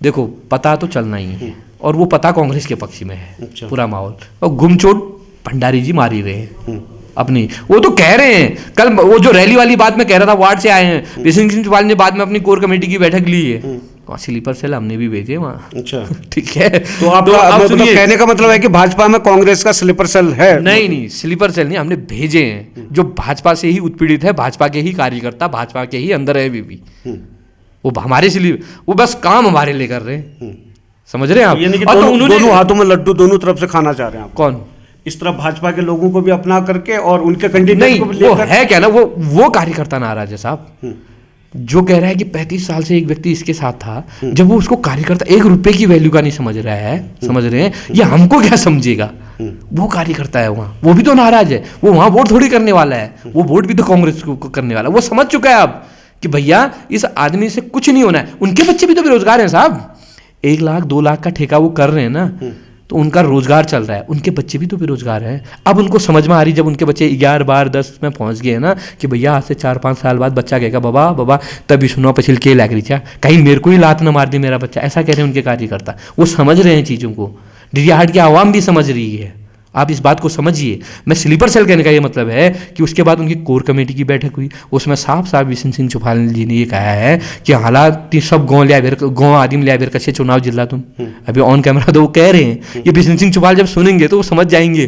देखो, पता तो चलना ही है, और वो पता कांग्रेस के पक्ष में है। अच्छा। पूरा माहौल, और गुमचोट भंडारी जी मारी रहे हैं अपनी। वो तो कह रहे हैं, कल वो जो रैली वाली बात में कह रहा था, वार्ड से आए हैं, बिशन सिंह चुफाल ने बाद में अपनी कोर कमेटी की बैठक ली है, वहाँ स्लीपर सेल हमने भी भेजे वहाँ। अच्छा, ठीक है। तो आपका मतलब कहने का मतलब है कि भाजपा में कांग्रेस का स्लीपर सेल है? नहीं, स्लीपर सेल नहीं, हमने भेजे हैं जो भाजपा से ही उत्पीड़ित है, भाजपा के ही कार्यकर्ता, भाजपा के ही अंदर है भी। वो हमारे स्लीपर, वो बस काम हमारे लिए कर रहे हैं, समझ रहे हैं आप? यानी कि दोनों हाथों में लड्डू दोनों तरफ से खाना चाह रहे हैं आप? कौन? इस तरफ भाजपा के लोगों को भी अपना करके और उनके कैंडिडेट नहीं, को भी वो लेकर। है क्या ना, वो कार्यकर्ता नाराज है साहब, जो कह रहा है कि 35 साल से एक व्यक्ति इसके साथ था, जब वो उसको कार्यकर्ता 1 रुपए की वैल्यू का नहीं समझ रहा है, समझ रहे हैं, ये हमको क्या समझेगा? वो कार्यकर्ता है वहाँ, वो भी तो नाराज है, वो वहाँ वोट थोड़ी करने वाला है, वो वोट भी तो कांग्रेस को करने वाला है। वो समझ चुका है अब कि भैया इस आदमी से कुछ नहीं होना है। उनके बच्चे भी तो बेरोजगार हैं साहब, 1 लाख 2 लाख का ठेका वो कर रहे हैं ना, तो उनका रोजगार चल रहा है, उनके बच्चे भी तो बेरोजगार हैं। अब उनको समझ में आ रही, जब उनके बच्चे 11 12 10 में पहुंच गए हैं ना, कि भैया आज से 4-5 साल बाद बच्चा कहेगा बाबा तभी सुनो पछिल के लग रही था, कहीं मेरे को ही लात न मार दी मेरा बच्चा, ऐसा कह रहे हैं उनके कार्यकर्ता। वो समझ रहे हैं चीज़ों को, डीडी हाट की आवाम भी समझ रही है। आप इस बात को समझिए। मैं स्लीपर सेल कहने का ये मतलब है कि उसके बाद उनकी कोर कमेटी की बैठक हुई, उसमें साफ साफ बिशन सिंह चुफाल जी ने ये कहा है कि हालात सब गाँव आदिम लिया बेर कसे चुनाव जिला तुम, अभी ऑन कैमरा तो वो कह रहे हैं। ये बिशन सिंह चुफाल जब सुनेंगे तो वो समझ जाएंगे,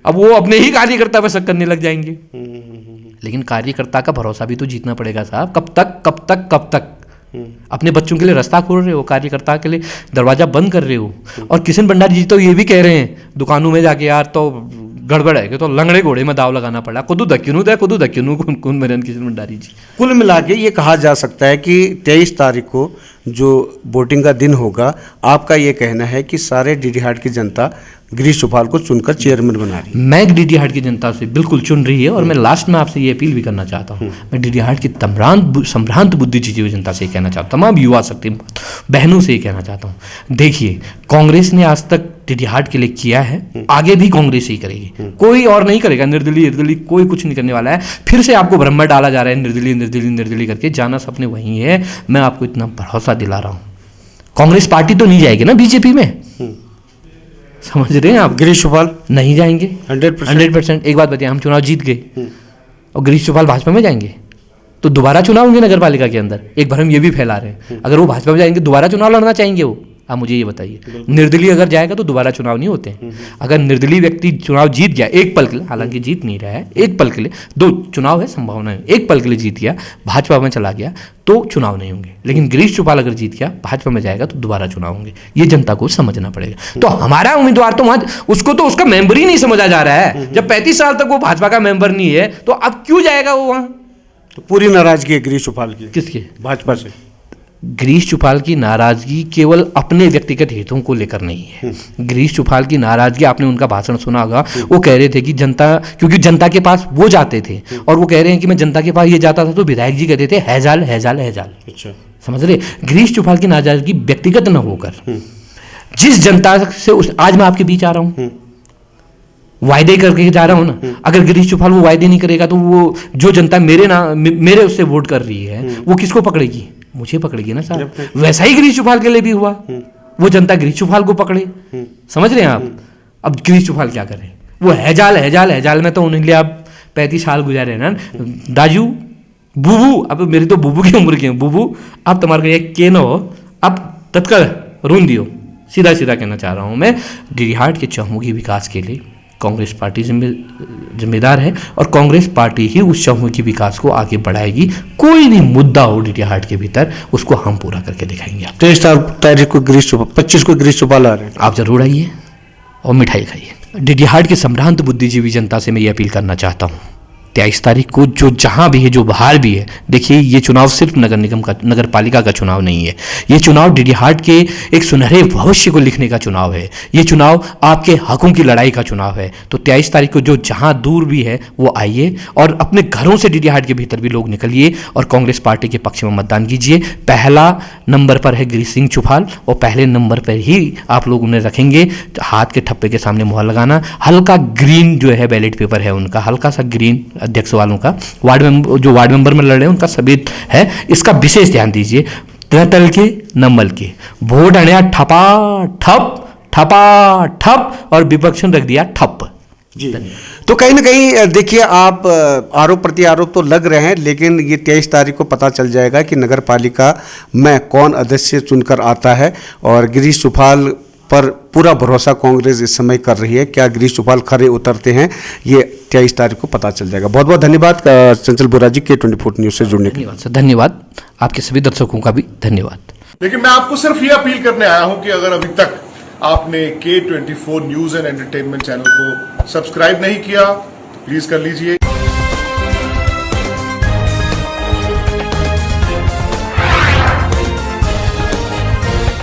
अब वो अपने ही कार्यकर्ता पर शक करने लग जाएंगे। लेकिन कार्यकर्ता का भरोसा भी तो जीतना पड़ेगा साहब। कब तक अपने बच्चों के लिए रास्ता खोल रहे हो, कार्यकर्ता के लिए दरवाजा बंद कर रहे हो। और किशन भंडारी जी तो ये भी कह रहे हैं दुकानों में जाके, यार तो गड़बड़ है कि तो लंगड़े घोड़े में दाव लगाना पड़ा, खुद धक्यूनू कौन मेरे किशन भंडारी जी। कुल मिला के ये कहा जा सकता है कि 23 तारीख को जो वोटिंग का दिन होगा, आपका ये कहना है कि सारे डीडी हाट की जनता गिरीश चुफाल को चुनकर चेयरमैन बना रही है। मैं डीडी हाट की जनता से बिल्कुल चुन रही है, और मैं लास्ट में आपसे ये अपील भी करना चाहता हूँ। मैं डीडी हाट की संभ्रांत बुद्धिजीवी हुई जनता से ये कहना चाहता हूँ, तमाम युवा शक्ति बहनों से ये कहना चाहता हूँ, देखिए कांग्रेस ने आज तक डीडी हाट के लिए किया है, आगे भी कांग्रेस ही करेगी, कोई और नहीं करेगा। निर्दलीय कोई कुछ नहीं करने वाला है। फिर से आपको भ्रम में डाला जा रहा है निर्दलीय करके, जाना सपने वही है। मैं आपको इतना भरोसा दिला रहा हूँ, कांग्रेस पार्टी तो नहीं जाएगी ना बीजेपी में, समझ रहे हैं आप? गिरीश चुफाल नहीं जाएंगे 100%। एक बात बताइए, हम चुनाव जीत गए और गिरीश चुफाल भाजपा में जाएंगे तो दोबारा चुनाव होंगे नगर पालिका के अंदर। एक भ्रम ये भी फैला रहे हैं, अगर वो भाजपा में जाएंगे दोबारा चुनाव लड़ना चाहेंगे वो, आप मुझे ये बताइए, निर्दलीय अगर जाएगा तो दोबारा चुनाव नहीं होते हैं। अगर निर्दलीय व्यक्ति चुनाव जीत गया एक पल के लिए, हालांकि जीत नहीं रहा है, एक पल के लिए, 2 चुनाव है संभावना है, एक पल के लिए जीत गया, भाजपा में चला गया तो चुनाव नहीं होंगे। लेकिन गिरीश चौपाल अगर जीत गया, भाजपा में जाएगा तो दोबारा चुनाव होंगे। ये जनता को समझना पड़ेगा। तो हमारा उम्मीदवार तो वहां, उसको तो उसका मेंबर ही नहीं समझा जा रहा है। जब 35 साल तक वो भाजपा का मेंबर नहीं है तो अब क्यों जाएगा वो वहां? तो पूरी नाराजगी है गिरीश चौपाल की। किसकी? भाजपा से। गिरीश चौपाल की नाराजगी केवल अपने व्यक्तिगत हितों को लेकर नहीं है। गिरीश चौपाल की नाराजगी, आपने उनका भाषण सुना होगा, वो कह रहे थे कि जनता, क्योंकि जनता के पास वो जाते थे और वो कह रहे हैं कि मैं जनता के पास ये जाता था तो विधायक जी कहते थे हैजाल हैजाल हैजाल। अच्छा, समझ रहे? गिरीश चौपाल की नाराजगी व्यक्तिगत न होकर जिस जनता से आज मैं आपके बीच आ रहा हूं, वायदे करके जा रहा हूं ना, अगर गिरीश चौपाल वो वायदे नहीं करेगा तो वो जो जनता मेरे उससे वोट कर रही है वो किसको पकड़ेगी? मुझे पकड़ेगी ना साहब। वैसा ही गिरीश चौपाल के लिए भी हुआ, वो जनता गिरीश चौपाल को पकड़े। समझ रहे हैं आप? अब गिरीश चौपाल क्या करे? वो हैजाल हैजाल हैजाल में तो उन्हें लिए आप 35 साल गुजारे ना दाजू बुबू, अब मेरी तो बुबू की उम्र की है, बुबू आप तुम्हारे ये के न हो, अब तत्काल रून दियो। सीधा सीधा कहना चाह रहा हूं मैं, गिरिहाट के चहुमुखी विकास के लिए कांग्रेस पार्टी जिम्मेदार है और कांग्रेस पार्टी ही उस चहुमुखी विकास को आगे बढ़ाएगी। कोई भी मुद्दा हो डीडीहाट के भीतर उसको हम पूरा करके दिखाएंगे। 23 तारीख को गिरीश चौपाल, 25 को गिरीश चौपाल आ रहे हैं। आप जरूर आइए और मिठाई खाइए। डीडीहाट के संभ्रांत बुद्धिजीवी जनता से मैं ये अपील करना चाहता हूँ, 23 तारीख को जो जहां भी है, जो बाहर भी है, देखिए ये चुनाव सिर्फ नगर निगम का, नगर पालिका का चुनाव नहीं है। ये चुनाव डीडीहाट के एक सुनहरे भविष्य को लिखने का चुनाव है। ये चुनाव आपके हकों की लड़ाई का चुनाव है। तो 23 तारीख को जो जहां दूर भी है वो आइए और अपने घरों से डीडीहाट के भीतर भी लोग निकलिए और कांग्रेस पार्टी के पक्ष में मतदान कीजिए। पहला नंबर पर है गिरीश सिंह चौपाल और पहले नंबर पर ही आप लोग उन्हें रखेंगे। हाथ के ठप्पे के सामने मुहर लगाना, हल्का ग्रीन जो है बैलेट पेपर है उनका, हल्का सा ग्रीन अध्यक्ष वालों का, जो वार्ड मेंबर में लड़ रहे हैं उनका सभी है, इसका विशेष ध्यान दीजिए। तल के नंबल के वोट अड़िया ठपा ठप और विपक्ष ने रख दिया ठप जी। तो कहीं ना कहीं देखिए, आप आरोप प्रति आरोप तो लग रहे हैं, लेकिन ये 23 तारीख को पता चल जाएगा कि नगर पालिका में कौन अध्यक्ष चुनकर आता है। और गिरीश चौपाल पर पूरा भरोसा कांग्रेस इस समय कर रही है। क्या गिरीश चौपाल खरे उतरते हैं, ये 23 तारीख को पता चल जाएगा। बहुत बहुत धन्यवाद चंचल बोरा जी K24 न्यूज़ से जुड़ने के लिए। धन्यवाद, आपके सभी दर्शकों का भी धन्यवाद। लेकिन मैं आपको सिर्फ ये अपील करने आया हूं कि अगर अभी तक आपने K24 news and entertainment channel को सब्सक्राइब नहीं किया तो प्लीज कर लीजिए।